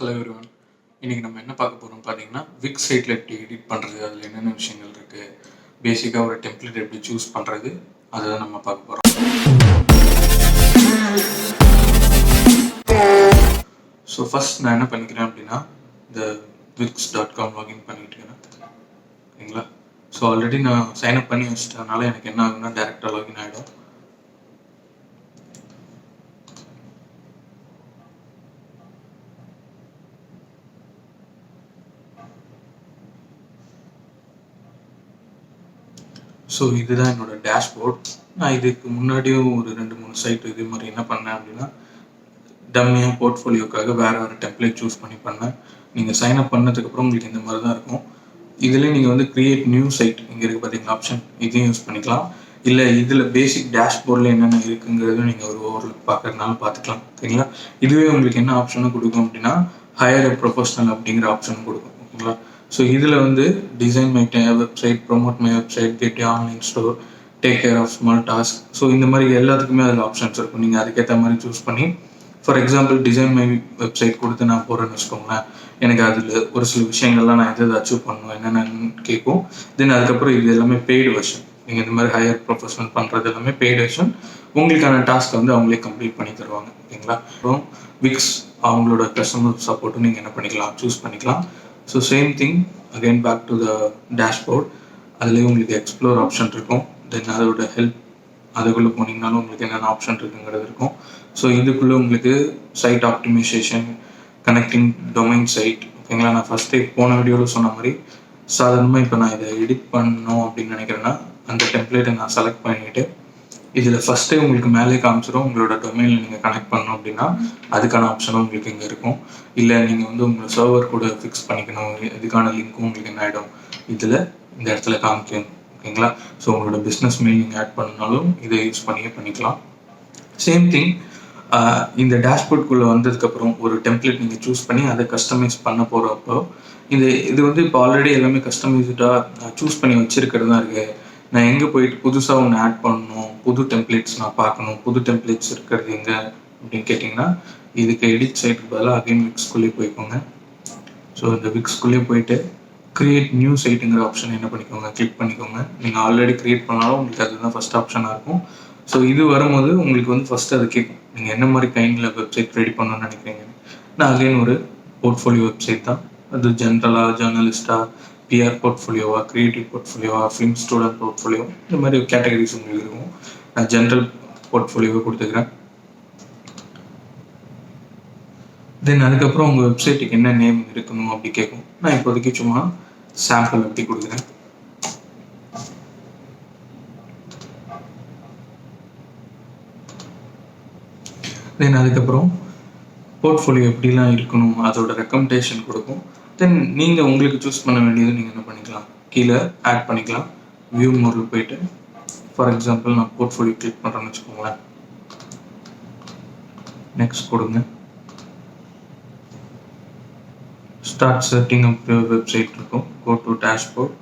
Hello everyone. இன்றைக்கி நம்ம என்ன பார்க்க போகிறோம் பார்த்தீங்கன்னா, விக்சைட்டில் எப்படி எடிட் பண்ணுறது, அதில் என்னென்ன விஷயங்கள் இருக்குது, பேசிக்காக ஒரு டெம்ப்ளேட் எப்படி சூஸ் பண்ணுறது, அதை தான் நம்ம பார்க்க போகிறோம். ஸோ ஃபஸ்ட் நான் என்ன பண்ணிக்கிறேன் அப்படின்னா, இந்த wix.com லாகின் பண்ணிட்டுக்கிறேன். ஓகேங்களா? ஸோ ஆல்ரெடி நான் சைன்அப் பண்ணி வச்சிட்டதுனால எனக்கு என்ன ஆகுதுன்னா டேரெக்டாக லாகின் ஆகிடும். ஸோ இதுதான் என்னோட டேஷ்போர்ட். நான் இதுக்கு முன்னாடியும் ஒரு 2-3 சைட் இதே மாதிரி என்ன பண்ணேன் அப்படின்னா, டம்மியாக போர்ட்ஃபோலியோக்காக வேறு டெம்ப்ளேட் சூஸ் பண்ணி பண்ணேன். நீங்கள் சைன்அப் பண்ணதுக்கப்புறம் உங்களுக்கு இந்த மாதிரி தான் இருக்கும். இதில் நீங்கள் வந்து க்ரியேட் நியூ சைட் இங்கே இருக்குது பார்த்தீங்களா ஆப்ஷன், இதையும் யூஸ் பண்ணிக்கலாம். இல்லை இதில் பேசிக் டேஷ்போர்டில் என்னென்ன இருக்குங்கிறதும் நீங்கள் ஒரு ஓவர்லுக் பார்க்குறதுனால பார்த்துக்கலாம். ஓகேங்களா? இதுவே உங்களுக்கு என்ன ஆப்ஷனும் கொடுக்கும் அப்படின்னா, ஹையர் எ ப்ரொஃபஷனல் அப்படிங்கிற ஆப்ஷனும் கொடுக்கும். ஓகேங்களா? ஸோ இதில் வந்து design my website, promote my website, get online store, take care of small task, so இந்த மாதிரி எல்லாத்துக்குமே அதில் ஆப்ஷன்ஸ் இருக்கும். நீங்கள் அதுக்கேற்ற மாதிரி சூஸ் பண்ணி, for example design my website கொடுத்து நான் போகிறேன்னு வச்சுக்கோங்களேன், எனக்கு அதில் ஒரு சில விஷயங்கள்லாம் நான் எதை அச்சீவ் பண்ணணும் என்னென்னு கேட்கும். தென் அதுக்கப்புறம் இது எல்லாமே பெய்டு வெர்ஷன். நீங்கள் இந்த மாதிரி ஹையர் ப்ரொஃபஷனல் பண்ணுறது எல்லாமே பெய்டு வெர்ஷன். உங்களுக்கான டாஸ்க்கை வந்து அவங்களே கம்ப்ளீட் பண்ணி தருவாங்க. ஓகேங்களா? அப்புறம் விக்ஸ் அவங்களோட கஸ்டமர் சப்போர்ட்டும் நீங்கள் என்ன பண்ணிக்கலாம், சூஸ் பண்ணிக்கலாம். So same thing again back to the dashboard. அதுலேயும் உங்களுக்கு எக்ஸ்ப்ளோர் ஆப்ஷன் இருக்கும். தென் அதோட ஹெல்ப் அதுக்குள்ளே போனீங்கனாலும் உங்களுக்கு என்னென்ன ஆப்ஷன் இருக்குங்கிறது இருக்கும். ஸோ இதுக்குள்ளே உங்களுக்கு site optimisation, connecting domain site. ஓகேங்களா? நான் ஃபஸ்ட்டே போன வீடியோவில் சொன்ன மாதிரி சாதாரணமாக இப்போ நான் இதை எடிட் பண்ணணும் அப்படின்னு நினைக்கிறேன்னா, அந்த டெம்ப்ளேட்டை நான் செலக்ட் பண்ணிவிட்டு இதில் ஃபஸ்ட்டே உங்களுக்கு மேலே காமிச்சிடும். உங்களோட டொமைனில் நீங்கள் கனெக்ட் பண்ணணும் அப்படின்னா அதுக்கான ஆப்ஷனும் உங்களுக்கு இங்கே இருக்கும். இல்லை நீங்கள் வந்து உங்கள் சர்வர் கூட ஃபிக்ஸ் பண்ணிக்கணும், இதுக்கான லிங்க்கும் உங்களுக்கு என்ன ஆகிடும், இதில் இந்த இடத்துல காமிக்கணும். ஓகேங்களா? ஸோ உங்களோட பிஸ்னஸ் மெயில் நீங்கள் ஆட் பண்ணாலும் இதை யூஸ் பண்ணியே பண்ணிக்கலாம். சேம் திங் இந்த டேஷ்போர்ட்குள்ளே வந்ததுக்கப்புறம் ஒரு டெம்ப்ளேட் நீங்கள் சூஸ் பண்ணி அதை கஸ்டமைஸ் பண்ண போகிறப்போ இது வந்து இப்போ ஆல்ரெடி எல்லாமே கஸ்டமைஸ்டாக சூஸ் பண்ணி வச்சுருக்கிறது தான் இருக்குது. நான் எங்கே போயிட்டு புதுசாக ஒன்று ஆட் பண்ணணும், புது டெம்ப்ளேட்ஸ் நான் பார்க்கணும், புது டெம்ப்ளேட்ஸ் இருக்கிறது எங்கே அப்படின்னு கேட்டிங்கன்னா, இதுக்கு எடிட் சைட்டுக்கு பதிலாக அகைன் விக்ஸ்குள்ளேயே போய்க்கோங்க. ஸோ இந்த விக்ஸ்குள்ளேயே போயிட்டு க்ரியேட் நியூ சைட்டுங்கிற ஆப்ஷன் என்ன பண்ணிக்கோங்க, கிளிக் பண்ணிக்கோங்க. நீங்கள் ஆல்ரெடி க்ரியேட் பண்ணாலும் உங்களுக்கு அதுதான் ஃபஸ்ட் ஆப்ஷனாக இருக்கும். ஸோ இது வரும்போது உங்களுக்கு வந்து ஃபஸ்ட்டு அது கேட்கும், நீங்கள் என்ன மாதிரி கைண்டில் வெப்சைட் ரெடி பண்ணணும்னு நினைக்கிறீங்க. நான் அகைன் ஒரு போர்ட்ஃபோலியோ வெப்சைட் தான். அது ஜென்ரலாக, ஜேர்னலிஸ்டாக, பிஆர் போர்ட்ஃபோலியோவா, க்ரியேட்டிவ் போர்ட்ஃபோலியோவா, ஃபிலிம் ஸ்டூடெண்ட் போர்ட்ஃபோலியோ, இந்த மாதிரி கேட்டகரிஸ் உங்களுக்கு இருக்கும். நான் ஜென்ரல் போர்ட்ஃபோலியோவை கொடுத்துக்கிறேன். தென் அதுக்கப்புறம் உங்கள் வெப்சைட்டுக்கு என்ன நேம் இருக்கணும் அப்படி கேட்கும். நான் இப்போதைக்கு சும்மா சாம்பிள் அப்படி கொடுக்குறேன். தென் அதுக்கப்புறம் போர்ட்ஃபோலியோ எப்படிலாம் இருக்கணும் அதோட ரெக்கமெண்டேஷன் கொடுக்கும். தென் நீங்கள் உங்களுக்கு சூஸ் பண்ண வேண்டியது நீங்கள் என்ன பண்ணிக்கலாம், கீழே ஆட் பண்ணிக்கலாம். வியூ மோடில் போயிட்டு ஃபார் எக்ஸாம்பிள் நான் போர்ட்ஃபோலியோ கிளிக் பண்ணுறேன்னு வச்சுக்கோங்களேன். நெக்ஸ்ட் கொடுங்க. ஸ்டார்ட் செட்டிங் அப் வெப்சைட் இருக்கும். Go to dashboard.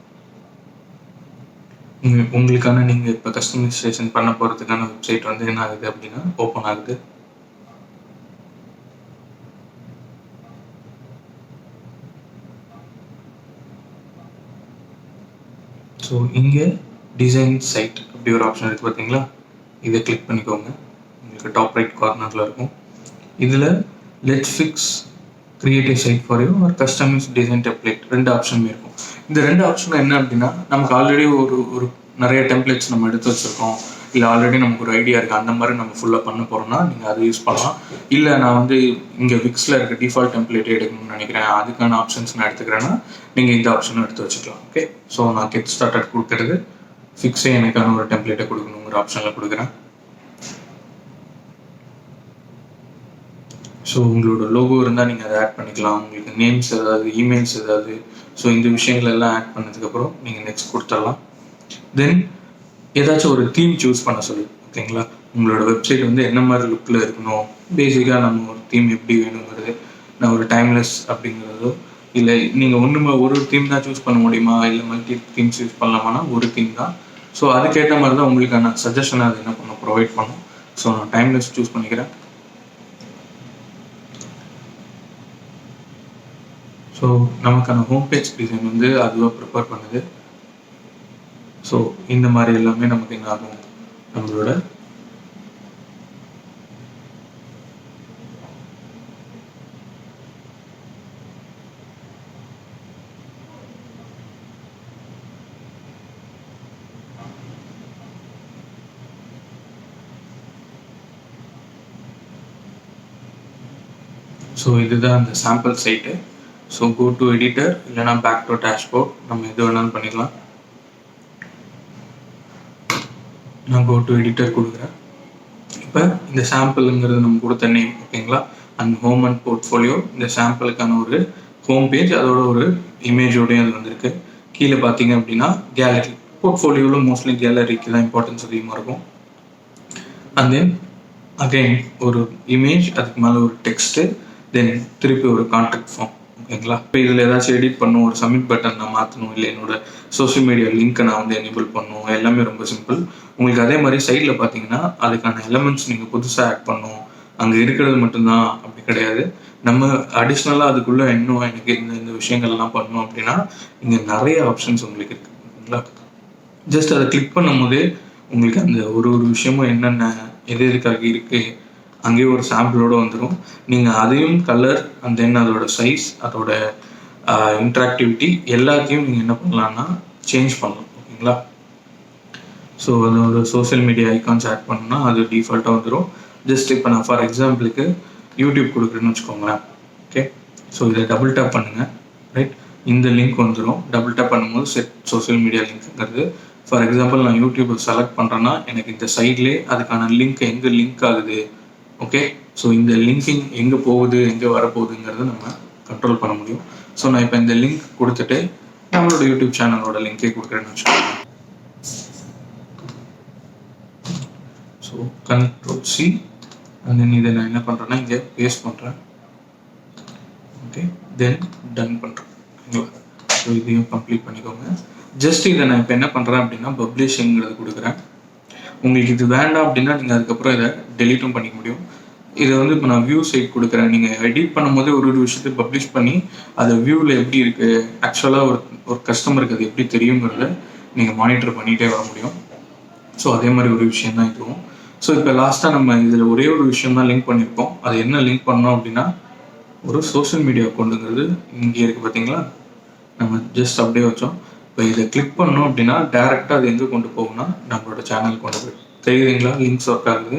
உங்களுக்கான நீங்கள் இப்போ கஸ்டமைசேஷன் பண்ண போகிறதுக்கான வெப்சைட் வந்து என்ன ஆகுது அப்படின்னா ஓப்பன் ஆகுது. ஸோ இங்கே டிசைன் சைட் அப்படி ஒரு ஆப்ஷன் இருக்குது பார்த்தீங்களா, இதை கிளிக் பண்ணிக்கோங்க. உங்களுக்கு டாப் ரைட் கார்னரில் இருக்கும். இதில் let's fix creative site for you ஒரு கஸ்டமைஸ் டிசைன் டெம்ப்ளேட், 2 ஆப்ஷனுமே இருக்கும். இந்த 2 ஆப்ஷனும் என்ன அப்படின்னா, நமக்கு ஆல்ரெடி ஒரு நிறைய டெம்ப்ளேட்ஸ் நம்ம எடுத்து வச்சுருக்கோம், இல்லை ஆல்ரெடி நமக்கு ஒரு ஐடியா இருக்குது, அந்த மாதிரி நம்ம ஃபுல்லாக பண்ண போகிறோம்னா நீங்கள் அதை யூஸ் பண்ணலாம். இல்லை நான் வந்து இங்கே விக்ஸில் இருக்க டிஃபால்ட் டெம்ப்ளேட் எடுக்கணும்னு நினைக்கிறேன், அதுக்கான ஆப்ஷன்ஸ் நான் எடுத்துக்கிறேன்னா நீங்கள் இந்த ஆப்ஷனும் எடுத்து வச்சுக்கலாம். ஓகே, ஸோ நான் கெட் ஸ்டார்டட் கொடுக்குறது ஃபிக்ஸே எனக்கான ஒரு டெம்ப்ளேட்டை கொடுக்கணுங்கிற ஆப்ஷனில் கொடுக்குறேன். ஸோ உங்களோட லோகோ இருந்தால் நீங்கள் அதை ஆட் பண்ணிக்கலாம், உங்களுக்கு நேம்ஸ் ஏதாவது, இமெயில்ஸ் ஏதாவது. ஸோ இந்த விஷயங்கள் எல்லாம் ஆட் பண்ணதுக்கப்புறம் நீங்கள் நெக்ஸ்ட் கொடுத்துடலாம். தென் ஏதாச்சும் ஒரு தீம் சூஸ் பண்ண சொல்லு. ஓகேங்களா? உங்களோட வெப்சைட் வந்து என்ன மாதிரி லுக்கில் இருக்கணும், பேசிக்காக நம்ம ஒரு தீம் எப்படி வேணுங்கிறது, நான் ஒரு டைம்லெஸ் அப்படிங்கிறதோ, இல்லை நீங்கள் ஒரு தீம் தான் சூஸ் பண்ண முடியுமா, இல்லை மல்டி தீம்ஸ் யூஸ் பண்ணலாமான்னா ஒரு தீம் தான். ஸோ அதுக்கேற்ற மாதிரி தான் உங்களுக்கான சஜஷனை அது என்ன பண்ண ப்ரொவைட் பண்ணும். ஸோ நான் டைம்லெஸ் சூஸ் பண்ணிக்கிறேன். ஸோ நமக்கான ஹோம் பேஜ் டிசைன் வந்து அதுவாக ப்ரிப்பேர் பண்ணுது. ஸோ இந்த மாதிரி எல்லாமே நமக்கு என்ன ஆகும், நம்மளோட ஸோ இதுதான் அந்த sample site. So go to editor இல்லைனா பேக் டு டேஷ்போர்ட், நம்ம எது வேணாலும் பண்ணிக்கலாம். நான் கோ டு எடிட்டர் கொடுக்குறேன். இப்போ இந்த சாம்பிளுங்கிறது நம்ம கொடுத்த நேம், ஓகேங்களா, அண்ட் ஹோம் அண்ட் போர்ட்ஃபோலியோ. இந்த சாம்பிளுக்கான ஒரு ஹோம் பேஜ், அதோட ஒரு இமேஜோடையும் அது வந்திருக்கு. கீழே பார்த்தீங்க அப்படின்னா கேலரி, போர்ட்ஃபோலியோவில் மோஸ்ட்லி கேலரிக்கு தான் இம்பார்ட்டன்ஸ் அதிகமாக இருக்கும். அண்ட் தென் அகைன் ஒரு இமேஜ், அதுக்கு மேலே ஒரு டெக்ஸ்ட்டு, தென் திருப்பி ஒரு கான்டாக்ட் ஃபார்ம், ஓகேங்களா. இப்போ இதில் ஏதாச்சும் எடிட் பண்ணணும், ஒரு சப்மிட் பட்டன் நான் மாற்றணும், இல்லை என்னோட சோஷியல் மீடியா லிங்க்கை நான் வந்து எனேபிள் பண்ணணும், எல்லாமே ரொம்ப சிம்பிள். உங்களுக்கு அதே மாதிரி சைடில் பார்த்தீங்கன்னா அதுக்கான எலமெண்ட்ஸ் நீங்கள் புதுசாக ஆட் பண்ணணும், அங்கே இருக்கிறது மட்டும்தான் அப்படி கிடையாது. நம்ம அடிஷ்னலாக அதுக்குள்ளே இன்னும் எனக்கு இந்த விஷயங்கள்லாம் பண்ணணும் அப்படின்னா இங்கே நிறைய ஆப்ஷன்ஸ் உங்களுக்கு இருக்குது, ஓகேங்களா. ஜஸ்ட் அதை கிளிக் பண்ணும் போதே உங்களுக்கு அந்த ஒரு விஷயமும் என்னென்ன எது எதுக்காக இருக்குது அங்கேயே ஒரு சாம்பிளோடு வந்துடும். நீங்கள் அதையும் கலர் அண்ட் தென் அதோட சைஸ், அதோட இன்ட்ராக்டிவிட்டி எல்லாத்தையும் நீங்கள் என்ன பண்ணலான்னா சேஞ்ச் பண்ணலாம், ஓகேங்களா. ஸோ அதோட சோஷியல் மீடியா ஐக்கான்ஸ் ஆட் பண்ணோன்னா அது டிஃபால்ட்டாக வந்துடும். ஜஸ்ட் இப்போ நான் ஃபார் எக்ஸாம்பிளுக்கு யூடியூப் கொடுக்குறேன்னு வச்சுக்கோங்களேன், ஓகே. ஸோ இதை டபுள் டேப் பண்ணுங்கள், ரைட். இந்த லிங்க் வந்துடும். டபுள் டேப் பண்ணும்போது செட் சோஷியல் மீடியா லிங்க்ங்கிறது, ஃபார் எக்ஸாம்பிள் நான் யூடியூப்பை செலக்ட் பண்ணுறேன்னா எனக்கு இந்த சைட்லேயே அதுக்கான லிங்க் எங்கே லிங்க் ஆகுது, ஓகே. ஸோ இந்த லிங்கிங் எங்கே போகுது எங்கே வரப்போகுதுங்கிறத நம்ம கண்ட்ரோல் பண்ண முடியும். ஸோ நான் இப்போ இந்த லிங்க் கொடுத்துட்டு நம்மளோட யூடியூப் சேனலோட லிங்கே கொடுக்குறேன்னு வச்சுக்கோங்க. So control C and then இதை நான் என்ன பண்ணுறேன்னா இங்கே பேஸ்ட் பண்ணுறேன், ஓகே. தென் டன் பண்ணுறேன், ஓகேங்களா. ஸோ இதையும் கம்ப்ளீட் பண்ணிக்கோங்க. ஜஸ்ட் இதை நான் இப்போ என்ன பண்ணுறேன் அப்படின்னா பப்ளிஷிங்கிறது கொடுக்குறேன். உங்களுக்கு இது வேண்டாம் அப்படின்னா நீங்கள் அதுக்கப்புறம் இதை டெலீட்டும் பண்ணிக்க முடியும். இதை வந்து இப்போ நான் வியூ சைட் கொடுக்குறேன். நீங்கள் எடிட் பண்ணும்போது ஒரு விஷயத்தை பப்ளிஷ் பண்ணி அதை வியூவில் எப்படி இருக்குது, ஆக்சுவலாக ஒரு கஸ்டமருக்கு அது எப்படி தெரியுங்கிறத நீங்கள் மானிட்டர் பண்ணிகிட்டே வர முடியும். ஸோ அதே மாதிரி ஒரு விஷயம் தான் இதுவும். ஸோ இப்போ லாஸ்ட்டாக நம்ம இதில் ஒரே ஒரு விஷயம் தான் லிங்க் பண்ணியிருப்போம். அது என்ன லிங்க் பண்ணோம் அப்படின்னா ஒரு சோஷியல் மீடியா அக்கௌண்ட்டுங்கிறது இங்கே இருக்குது பார்த்தீங்களா. நம்ம ஜஸ்ட் அப்படியே வச்சோம். இப்போ இதை கிளிக் பண்ணோம் அப்படின்னா டேரெக்டாக அது எங்கே கொண்டு போகும்னா நம்மளோட சேனல் கொண்டு போய் தெரியுதுங்களா, லிங்க்ஸ் ஒர்க் ஆகுது.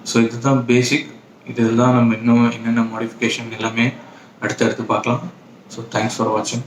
ஸோ இதுதான் பேசிக். இதில் தான் நம்ம இன்னும் என்னென்ன மாடிஃபிகேஷன் எல்லாமே அடுத்தடுத்து பார்க்கலாம். ஸோ தேங்க்ஸ் ஃபார் வாட்சிங்.